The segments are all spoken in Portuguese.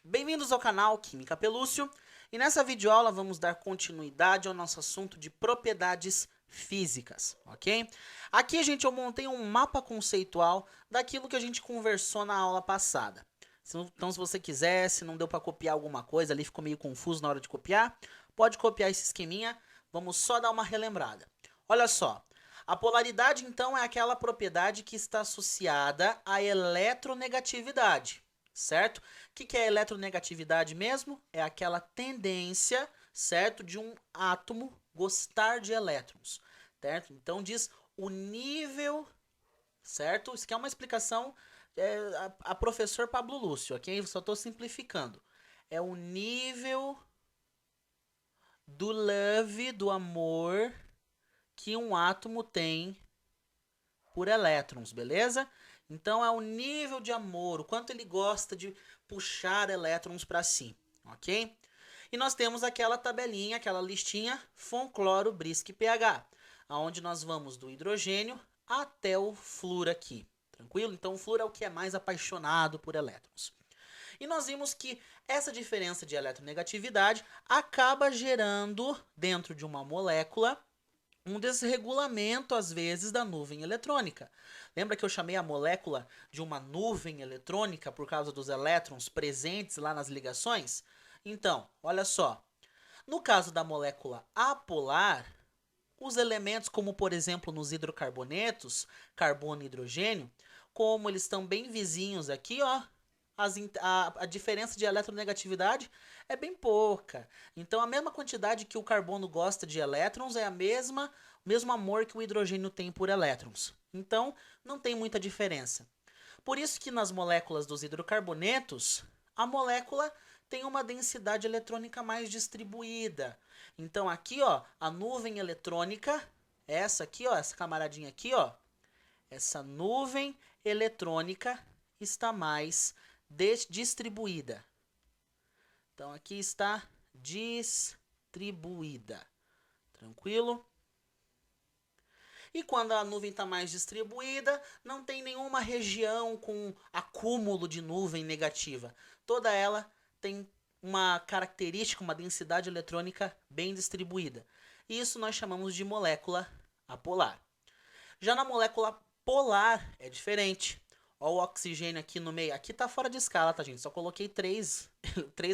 Bem-vindos ao canal Química Pelúcio, e nessa videoaula vamos dar continuidade ao nosso assunto de propriedades físicas, ok? Aqui, gente, eu montei um mapa conceitual daquilo que a gente conversou na aula passada. Então, se você quiser, se não deu para copiar alguma coisa ali, ficou meio confuso na hora de copiar, pode copiar esse esqueminha, vamos só dar uma relembrada. Olha só, a polaridade, então, é aquela propriedade que está associada à eletronegatividade, certo? O que é eletronegatividade mesmo? É aquela tendência, certo, de um átomo gostar de elétrons, certo? Então diz o nível, certo? Isso aqui é uma explicação a professor Pablo Lúcio, ok? Só estou simplificando. É o nível do love, do amor que um átomo tem por elétrons, beleza? Então é o nível de amor, o quanto ele gosta de puxar elétrons para si, ok? E nós temos aquela tabelinha, aquela listinha Von Cloro Brisk pH, aonde nós vamos do hidrogênio até o flúor aqui, tranquilo? Então o flúor é o que é mais apaixonado por elétrons. E nós vimos que essa diferença de eletronegatividade acaba gerando, dentro de uma molécula, um desregulamento, às vezes, da nuvem eletrônica. Lembra que eu chamei a molécula de uma nuvem eletrônica por causa dos elétrons presentes lá nas ligações? Então, olha só. No caso da molécula apolar, os elementos, como por exemplo nos hidrocarbonetos, carbono e hidrogênio, como eles estão bem vizinhos aqui, ó, a diferença de eletronegatividade é bem pouca. Então, a mesma quantidade que o carbono gosta de elétrons é o mesmo amor que o hidrogênio tem por elétrons. Então, não tem muita diferença. Por isso que nas moléculas dos hidrocarbonetos, a molécula tem uma densidade eletrônica mais distribuída. Então, aqui, ó, a nuvem eletrônica, essa aqui, ó, essa camaradinha aqui, ó, essa nuvem eletrônica está mais distribuída. Então, aqui está distribuída. Tranquilo? E quando a nuvem está mais distribuída, não tem nenhuma região com acúmulo de nuvem negativa. Toda ela tem uma característica, uma densidade eletrônica bem distribuída. Isso nós chamamos de molécula apolar. Já na molécula polar é diferente. Olha o oxigênio aqui no meio. Aqui tá fora de escala, tá, gente? Só coloquei três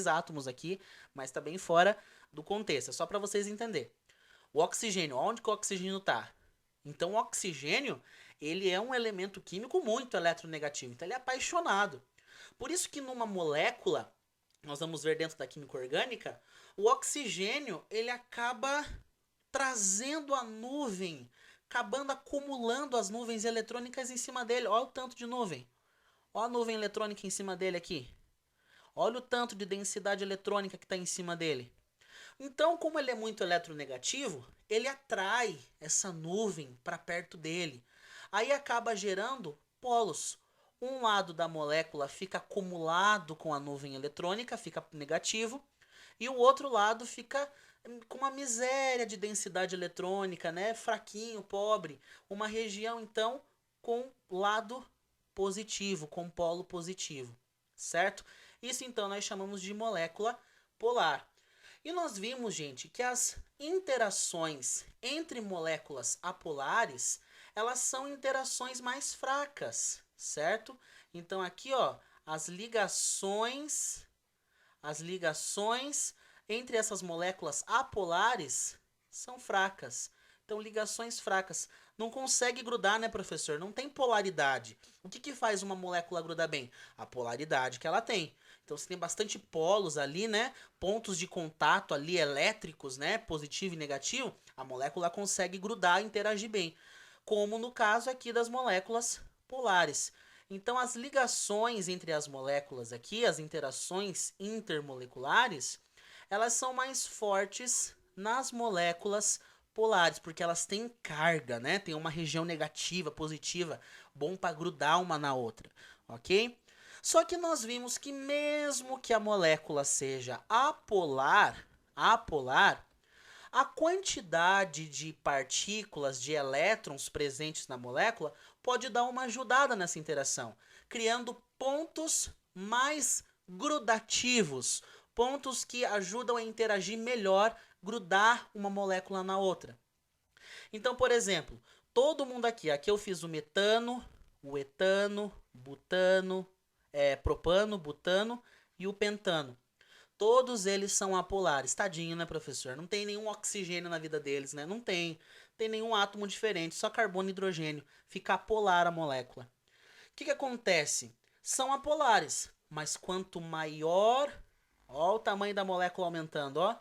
átomos aqui, mas tá bem fora do contexto. É só para vocês entenderem. O oxigênio, onde que o oxigênio tá? Então, o oxigênio, ele é um elemento químico muito eletronegativo. Então, ele é apaixonado. Por isso que numa molécula, nós vamos ver dentro da química orgânica, o oxigênio, ele acaba trazendo a nuvem, acabando acumulando as nuvens eletrônicas em cima dele. Olha o tanto de nuvem. Olha a nuvem eletrônica em cima dele aqui. Olha o tanto de densidade eletrônica que está em cima dele. Então, como ele é muito eletronegativo, ele atrai essa nuvem para perto dele. Aí acaba gerando polos. Um lado da molécula fica acumulado com a nuvem eletrônica, fica negativo, e o outro lado fica com uma miséria de densidade eletrônica, né? Fraquinho, pobre. Uma região, então, com lado positivo, com polo positivo, certo? Isso, então, nós chamamos de molécula polar. E nós vimos, gente, que as interações entre moléculas apolares, elas são interações mais fracas, certo? Então, aqui, ó, as ligações entre essas moléculas apolares são fracas. Então, ligações fracas. Não consegue grudar, né, professor? Não tem polaridade. O que faz uma molécula grudar bem? A polaridade que ela tem. Então, se tem bastante polos ali, né, pontos de contato ali elétricos, né, positivo e negativo, a molécula consegue grudar e interagir bem. Como no caso aqui das moléculas polares. Então, as ligações entre as moléculas aqui, as interações intermoleculares, elas são mais fortes nas moléculas polares, porque elas têm carga, né? Tem uma região negativa, positiva, bom para grudar uma na outra, ok? Só que nós vimos que mesmo que a molécula seja apolar, a quantidade de partículas, de elétrons presentes na molécula pode dar uma ajudada nessa interação, criando pontos mais grudativos, pontos que ajudam a interagir melhor, grudar uma molécula na outra. Então, por exemplo, todo mundo aqui eu fiz o metano, o etano, butano, propano, butano e o pentano. Todos eles são apolares. Tadinho, né, professor? Não tem nenhum oxigênio na vida deles, né? Não tem. Tem nenhum átomo diferente, só carbono e hidrogênio. Fica apolar a molécula. O que acontece? São apolares, mas quanto maior... Ó o tamanho da molécula aumentando, ó.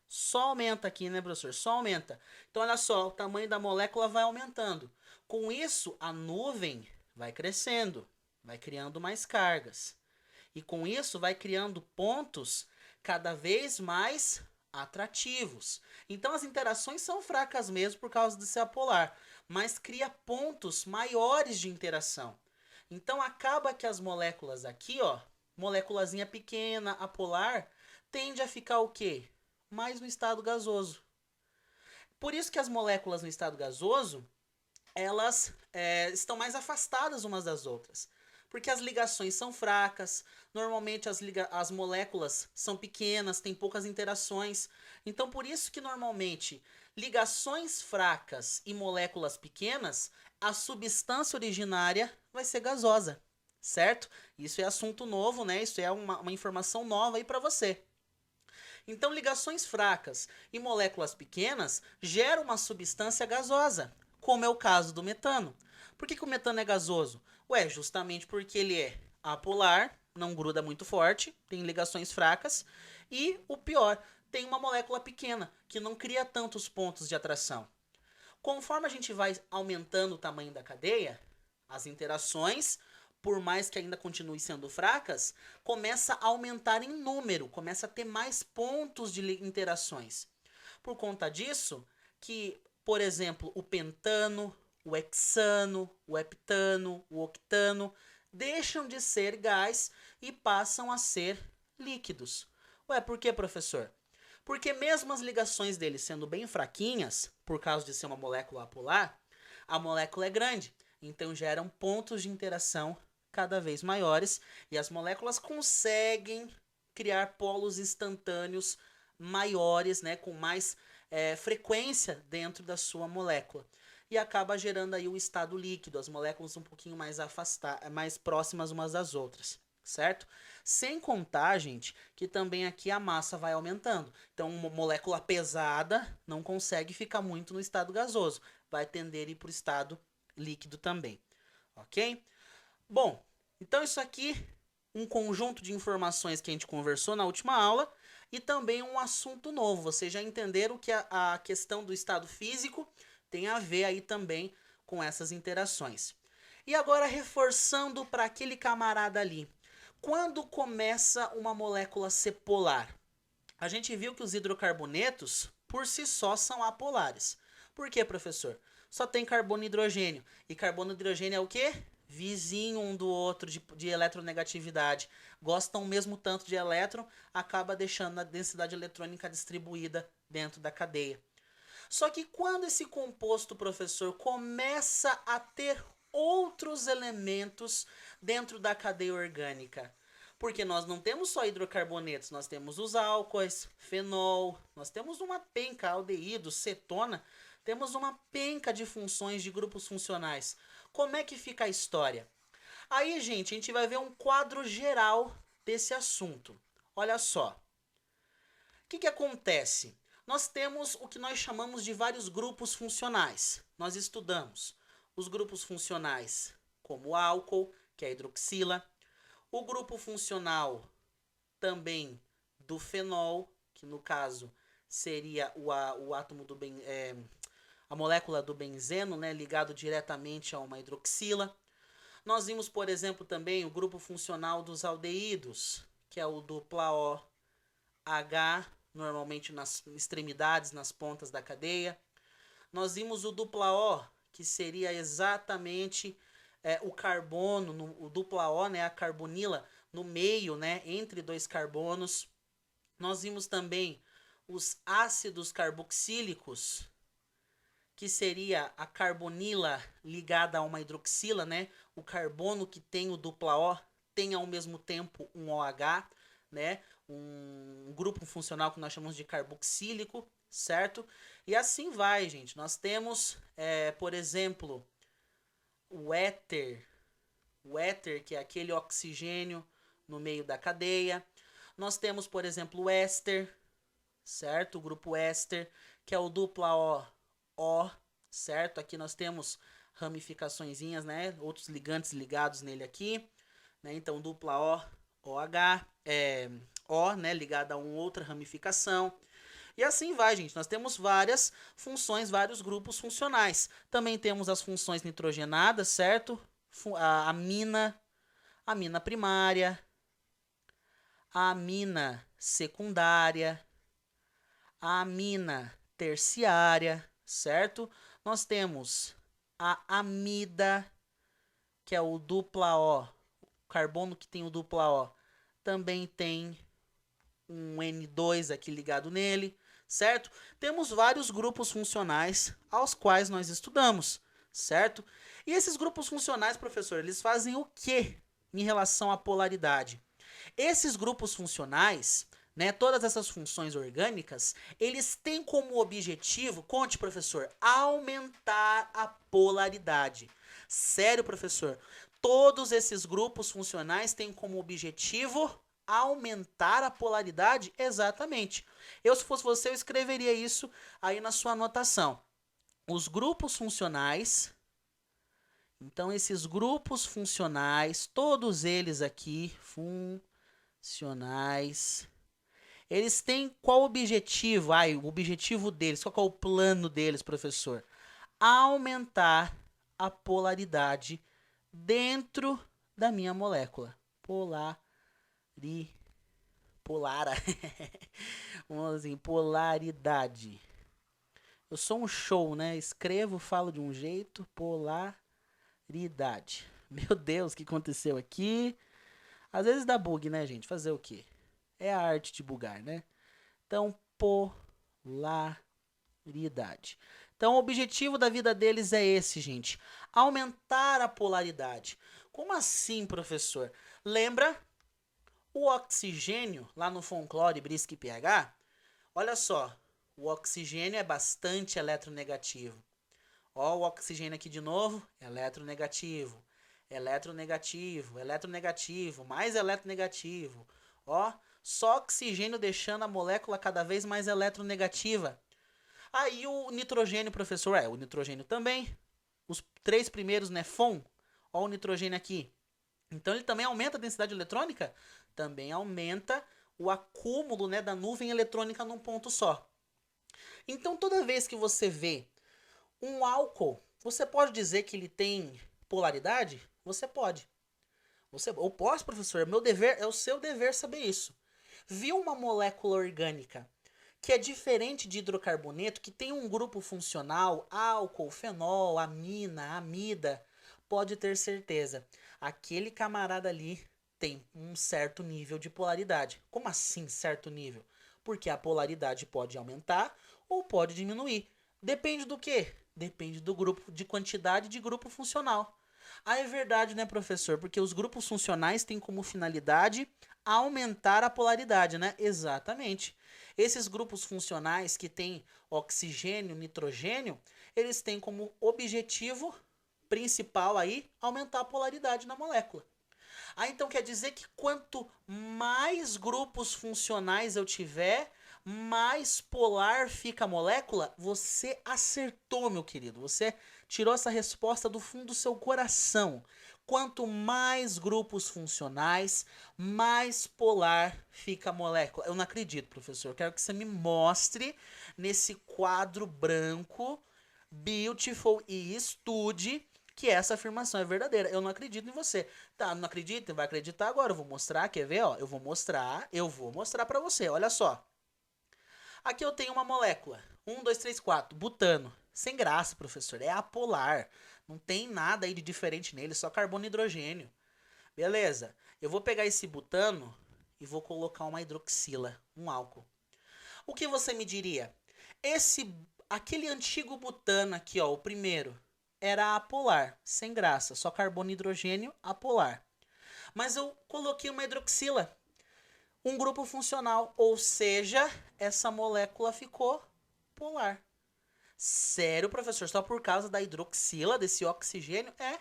Só aumenta aqui, né, professor? Só aumenta. Então, olha só, o tamanho da molécula vai aumentando. Com isso, a nuvem vai crescendo, vai criando mais cargas. E com isso vai criando pontos cada vez mais atrativos. Então as interações são fracas mesmo por causa de ser apolar, mas cria pontos maiores de interação. Então acaba que as moléculas aqui, ó, moléculazinha pequena, apolar, tende a ficar o quê? Mais no estado gasoso. Por isso que as moléculas no estado gasoso, elas estão mais afastadas umas das outras. Porque as ligações são fracas, normalmente as moléculas são pequenas, tem poucas interações. Então, por isso que normalmente ligações fracas e moléculas pequenas, a substância originária vai ser gasosa, certo? Isso é assunto novo, né? Isso é uma informação nova aí para você. Então, ligações fracas e moléculas pequenas geram uma substância gasosa, como é o caso do metano. Por que o metano é gasoso? Ué, justamente porque ele é apolar, não gruda muito forte, tem ligações fracas, e o pior, tem uma molécula pequena, que não cria tantos pontos de atração. Conforme a gente vai aumentando o tamanho da cadeia, as interações, por mais que ainda continue sendo fracas, começa a aumentar em número, começa a ter mais pontos de interações. Por conta disso, que, por exemplo, o pentano, o hexano, o heptano, o octano deixam de ser gás e passam a ser líquidos. Ué, por que, professor? Porque mesmo as ligações deles sendo bem fraquinhas, por causa de ser uma molécula apolar, a molécula é grande, então geram pontos de interação cada vez maiores e as moléculas conseguem criar polos instantâneos maiores, né, com mais frequência dentro da sua molécula. E acaba gerando aí o estado líquido, as moléculas um pouquinho mais afastadas, mais próximas umas das outras, certo? Sem contar, gente, que também aqui a massa vai aumentando. Então, uma molécula pesada não consegue ficar muito no estado gasoso, vai tender a ir para o estado líquido também, ok? Bom, então isso aqui, um conjunto de informações que a gente conversou na última aula e também um assunto novo. Vocês já entenderam que a questão do estado físico tem a ver aí também com essas interações. E agora reforçando para aquele camarada ali. Quando começa uma molécula a ser polar? A gente viu que os hidrocarbonetos, por si só, são apolares. Por quê, professor? Só tem carbono e hidrogênio. E carbono e hidrogênio é o quê? Vizinho um do outro de eletronegatividade. Gostam mesmo tanto de elétron, acaba deixando a densidade eletrônica distribuída dentro da cadeia. Só que quando esse composto, professor, começa a ter outros elementos dentro da cadeia orgânica, porque nós não temos só hidrocarbonetos, nós temos os álcoois, fenol, nós temos uma penca, aldeído, cetona, temos uma penca de funções de grupos funcionais. Como é que fica a história? Aí, gente, a gente vai ver um quadro geral desse assunto. Olha só. O que acontece? Nós temos o que nós chamamos de vários grupos funcionais. Nós estudamos os grupos funcionais como o álcool, que é a hidroxila, o grupo funcional também do fenol, que no caso seria o átomo do a molécula do benzeno, né, ligado diretamente a uma hidroxila. Nós vimos, por exemplo, também o grupo funcional dos aldeídos, que é o dupla O H, normalmente nas extremidades, nas pontas da cadeia. Nós vimos o dupla O, que seria exatamente o carbono, o dupla O, né, a carbonila, no meio, né, entre dois carbonos. Nós vimos também os ácidos carboxílicos, que seria a carbonila ligada a uma hidroxila, né? O carbono que tem o dupla O tem ao mesmo tempo um OH, né? Um grupo funcional que nós chamamos de carboxílico, certo? E assim vai, gente. Nós temos, por exemplo, o éter, que é aquele oxigênio no meio da cadeia. Nós temos, por exemplo, o éster, certo? O grupo éster, que é o dupla O, certo? Aqui nós temos ramificaçõezinhas, né? Outros ligantes ligados nele aqui, né? Então, dupla OH, O, né? Ligado a uma outra ramificação. E assim vai, gente. Nós temos várias funções, vários grupos funcionais. Também temos as funções nitrogenadas, certo? A amina primária, a amina secundária, a amina terciária, certo? Nós temos a amida, que é o dupla O, o carbono que tem o dupla O, também tem um N2 aqui ligado nele, certo? Temos vários grupos funcionais aos quais nós estudamos, certo? E esses grupos funcionais, professor, eles fazem o que em relação à polaridade? Esses grupos funcionais, né, todas essas funções orgânicas, eles têm como objetivo, conte, professor, aumentar a polaridade. Sério, professor? Todos esses grupos funcionais têm como objetivo aumentar a polaridade? Exatamente. Eu, se fosse você, eu escreveria isso aí na sua anotação. Os grupos funcionais, então esses grupos funcionais, todos eles aqui, funcionais, eles têm qual objetivo? O objetivo deles, qual é o plano deles, professor? Aumentar a polaridade dentro da minha molécula. Vamos assim, polaridade. Eu sou um show, né? Escrevo, falo de um jeito, polaridade. Meu Deus, o que aconteceu aqui? Às vezes dá bug, né, gente? Fazer o quê? É a arte de bugar, né? Então, polaridade. Então, o objetivo da vida deles é esse, gente. Aumentar a polaridade. Como assim, professor? Lembra o oxigênio lá no Fonclore, Brisk e pH? Olha só, o oxigênio é bastante eletronegativo. Ó, o oxigênio aqui de novo, eletronegativo, eletronegativo, eletronegativo, mais eletronegativo. Ó, só oxigênio deixando a molécula cada vez mais eletronegativa. Aí o nitrogênio, professor, o nitrogênio também. Os três primeiros, né, FON. Ó o nitrogênio aqui. Então ele também aumenta a densidade eletrônica? Também aumenta o acúmulo, né, da nuvem eletrônica num ponto só. Então toda vez que você vê um álcool, você pode dizer que ele tem polaridade? Você pode. Eu posso, professor, meu dever, é o seu dever saber isso. Viu uma molécula orgânica que é diferente de hidrocarboneto, que tem um grupo funcional, álcool, fenol, amina, amida, pode ter certeza, aquele camarada ali tem um certo nível de polaridade. Como assim certo nível? Porque a polaridade pode aumentar ou pode diminuir. Depende do quê? Depende do grupo, de quantidade de grupo funcional. Ah, é verdade, né, professor? Porque os grupos funcionais têm como finalidade aumentar a polaridade, né? Exatamente. Esses grupos funcionais que têm oxigênio, nitrogênio, eles têm como objetivo principal aí aumentar a polaridade na molécula. Ah, então quer dizer que quanto mais grupos funcionais eu tiver, mais polar fica a molécula? Você acertou, meu querido. Você tirou essa resposta do fundo do seu coração. Quanto mais grupos funcionais, mais polar fica a molécula. Eu não acredito, professor. Quero que você me mostre nesse quadro branco, beautiful, e estude que essa afirmação é verdadeira. Eu não acredito em você. Tá, não acredita? Vai acreditar agora. Eu vou mostrar, quer ver? Ó, eu vou mostrar pra você. Olha só. Aqui eu tenho uma molécula. 1, 2, 3, 4. Butano. Sem graça, professor. É apolar. Não tem nada aí de diferente nele, só carbono e hidrogênio. Beleza. Eu vou pegar esse butano e vou colocar uma hidroxila, um álcool. O que você me diria? Aquele antigo butano aqui, ó, o primeiro, era apolar, sem graça, só carbono e hidrogênio, apolar. Mas eu coloquei uma hidroxila, um grupo funcional, ou seja, essa molécula ficou polar. Sério, professor? Só por causa da hidroxila, desse oxigênio? É.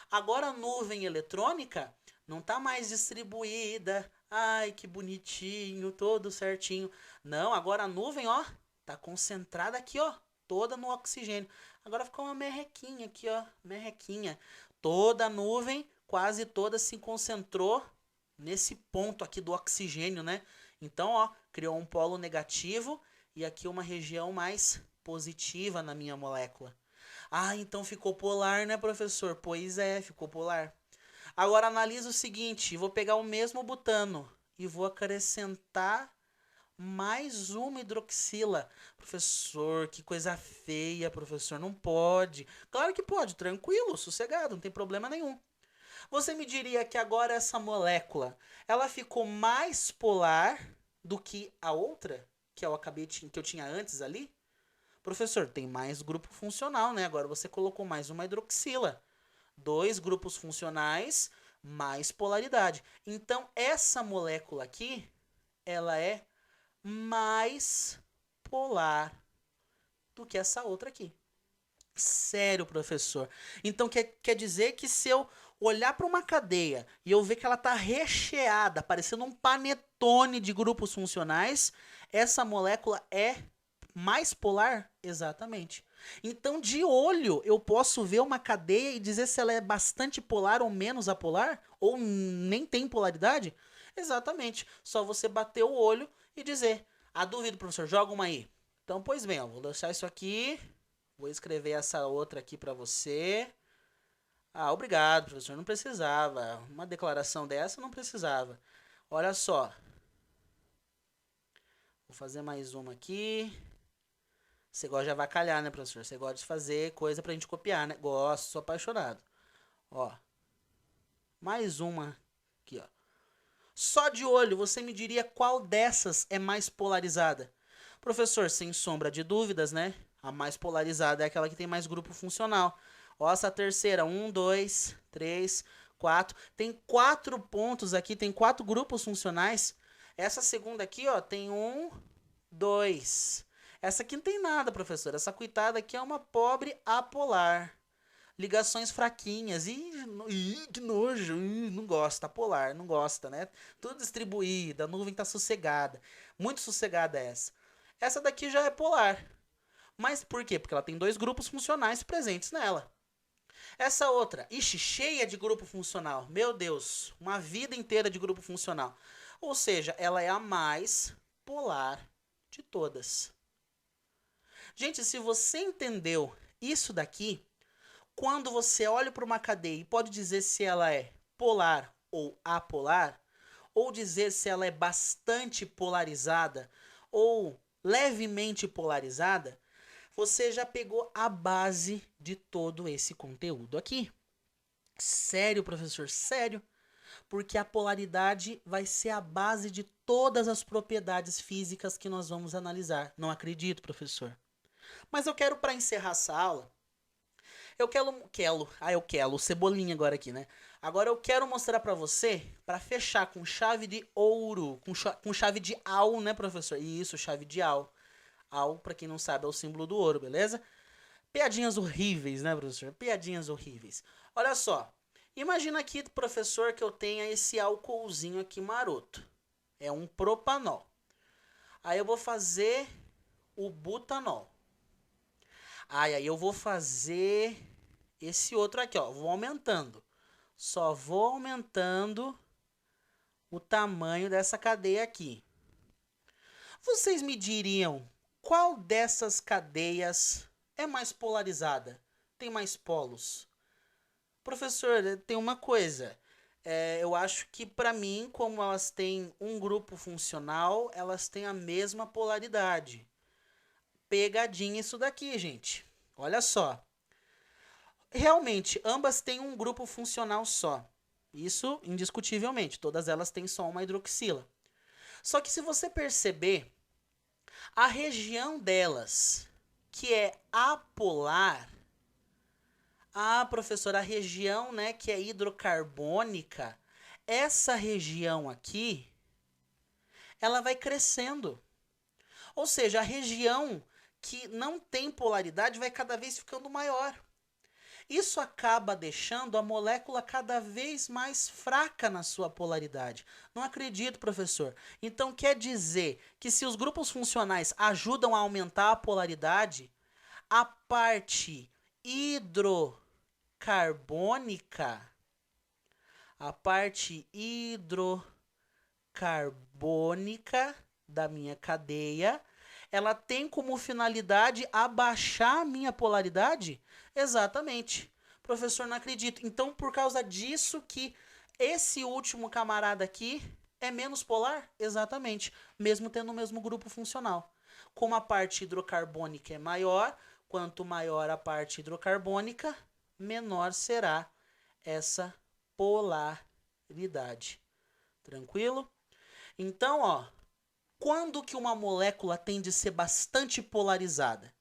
Agora a nuvem eletrônica não está mais distribuída. Ai, que bonitinho, todo certinho. Não, agora a nuvem, ó, tá concentrada aqui, ó, toda no oxigênio. Agora ficou uma merrequinha aqui, ó, merrequinha. Toda a nuvem, quase toda se concentrou nesse ponto aqui do oxigênio, né? Então, ó, criou um polo negativo e aqui uma região mais positiva na minha molécula. Ah, então ficou polar, né, professor? Pois é, ficou polar. Agora analisa o seguinte, vou pegar o mesmo butano e vou acrescentar mais uma hidroxila. Professor, que coisa feia, professor, não pode. Claro que pode, tranquilo, sossegado, não tem problema nenhum. Você me diria que agora essa molécula, ela ficou mais polar do que a outra que eu tinha antes ali? Professor, tem mais grupo funcional, né? Agora você colocou mais uma hidroxila. 2 grupos funcionais, mais polaridade. Então, essa molécula aqui, ela é mais polar do que essa outra aqui. Sério, professor. Então, quer dizer que se eu olhar para uma cadeia e eu ver que ela está recheada, parecendo um panetone de grupos funcionais, essa molécula é mais polar? Exatamente. Então, de olho, eu posso ver uma cadeia e dizer se ela é bastante polar ou menos apolar? Ou nem tem polaridade? Exatamente. Só você bater o olho e dizer: a dúvida, professor, joga uma aí. Então, pois bem, ó, vou deixar isso aqui. Vou escrever essa outra aqui para você. Ah, obrigado, professor. Não precisava. Uma declaração dessa não precisava. Olha só. Vou fazer mais uma aqui. Você gosta de avacalhar, né, professor? Você gosta de fazer coisa pra gente copiar, né? Gosto, sou apaixonado. Ó. Mais uma aqui, ó. Só de olho, você me diria qual dessas é mais polarizada? Professor, sem sombra de dúvidas, né? A mais polarizada é aquela que tem mais grupo funcional. Ó, essa terceira, 1, 2, 3, 4. Tem 4 pontos aqui, tem 4 grupos funcionais. Essa segunda aqui, ó, tem 1, 2. Essa aqui não tem nada, professor. Essa coitada aqui é uma pobre apolar. Ligações fraquinhas. Ih, que nojo. Ih, não gosta. Polar, não gosta, né? Tudo distribuída, a nuvem tá sossegada. Muito sossegada essa. Essa daqui já é polar. Mas por quê? Porque ela tem 2 grupos funcionais presentes nela. Essa outra, ixi, cheia de grupo funcional. Meu Deus, uma vida inteira de grupo funcional. Ou seja, ela é a mais polar de todas. Gente, se você entendeu isso daqui, quando você olha para uma cadeia e pode dizer se ela é polar ou apolar, ou dizer se ela é bastante polarizada ou levemente polarizada, você já pegou a base de todo esse conteúdo aqui. Sério, professor, sério. Porque a polaridade vai ser a base de todas as propriedades físicas que nós vamos analisar. Não acredito, professor. Mas eu quero, para encerrar essa aula, eu quero, cebolinha agora aqui, né? Agora eu quero mostrar para você, para fechar com chave de ouro, com chave de Au, né, professor? Isso, chave de Au. Au, para quem não sabe, é o símbolo do ouro, beleza? Piadinhas horríveis, né, professor? Piadinhas horríveis. Olha só, imagina aqui, professor, que eu tenha esse álcoolzinho aqui maroto. É um propanol. Aí eu vou fazer o butanol. Aí eu vou fazer esse outro aqui, ó. Vou aumentando. Só vou aumentando o tamanho dessa cadeia aqui. Vocês me diriam qual dessas cadeias é mais polarizada? Tem mais polos? Professor, tem uma coisa. Eu acho que para mim, como elas têm um grupo funcional, elas têm a mesma polaridade. Pegadinha isso daqui, gente. Olha só. Realmente, ambas têm um grupo funcional só. Isso indiscutivelmente. Todas elas têm só uma hidroxila. Só que se você perceber, a região delas, que é apolar, professora, a região, né, que é hidrocarbônica, essa região aqui, ela vai crescendo. Ou seja, a região que não tem polaridade vai cada vez ficando maior. Isso acaba deixando a molécula cada vez mais fraca na sua polaridade. Não acredito, professor. Então quer dizer que se os grupos funcionais ajudam a aumentar a polaridade, a parte hidrocarbônica da minha cadeia, ela tem como finalidade abaixar a minha polaridade? Exatamente. Professor, não acredito. Então, por causa disso que esse último camarada aqui é menos polar? Exatamente. Mesmo tendo o mesmo grupo funcional. Como a parte hidrocarbônica é maior, quanto maior a parte hidrocarbônica, menor será essa polaridade. Tranquilo? Então, ó, quando que uma molécula tem de ser bastante polarizada?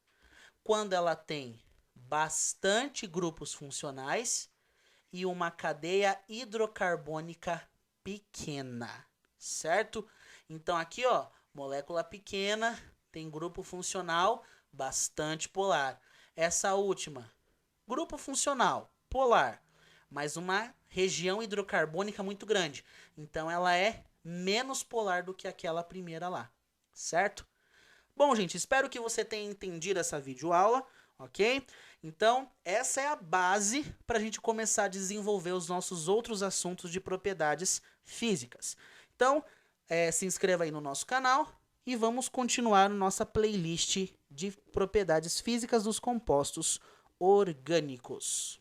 Quando ela tem bastante grupos funcionais e uma cadeia hidrocarbônica pequena, certo? Então aqui, ó, molécula pequena, tem grupo funcional bastante polar. Essa última, grupo funcional polar, mas uma região hidrocarbônica muito grande. Então ela é menos polar do que aquela primeira lá, certo? Bom, gente, espero que você tenha entendido essa videoaula, ok? Então, essa é a base para a gente começar a desenvolver os nossos outros assuntos de propriedades físicas. Então, se inscreva aí no nosso canal e vamos continuar nossa playlist de propriedades físicas dos compostos orgânicos.